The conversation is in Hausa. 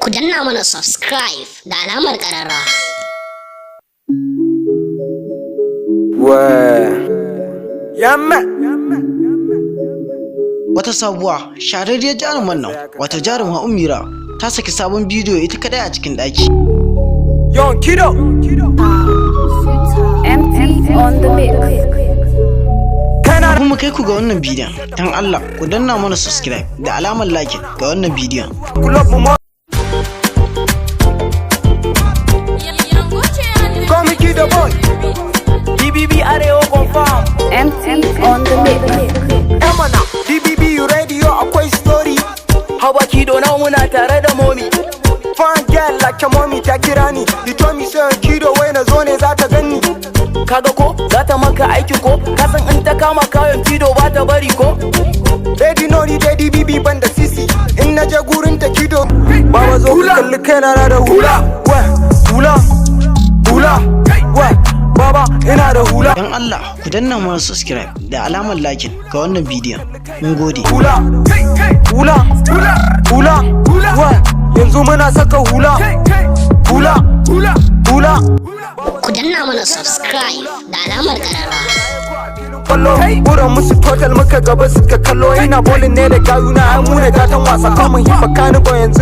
Ku danna mana subscribe da alamar ƙararrawa. Wata sabuwa shahararriyar jaruman nan wata jaruma Ummira ta saki sabon bidiyo ita kadai a cikin daki. Young Kiddo MT on the mix. Kafin mu kai ku ga wannan bidiyon, dan Allah ku danna mana subscribe da alamar like ga wannan bidiyon. Call me Kiddo boy. DBB Arewa confirm. MT on the mix. Emana DBB you ready yo akwai story. Hawa Kiddo na muna tare da mommy. Fine girl like your mommy ta kira ni. You told me say Kiddo wai na zo ne za ta ganni. Kaga ko za ta maka aiki ko ka san in ta kama kayan Kiddo ba ta bari ko. Daddy no ni daddy BB banda sisi. In na je gurin ta Kiddo baba zo ka kalli kaina na da hula. Hula hula wa baba ina da hula. Dan Allah ku danna mana subscribe da alamar like ga wannan bidiyon. Mun gode. Hula hula hula wa yanzu muna saka hula hula hula. Ku danna mana subscribe da alamar ƙararrawa. Kallo buran musu total muka gaba suka kallo ina bolin ne da gayuna ai mu ne gatan wasa kamun hifa kani ba yanzu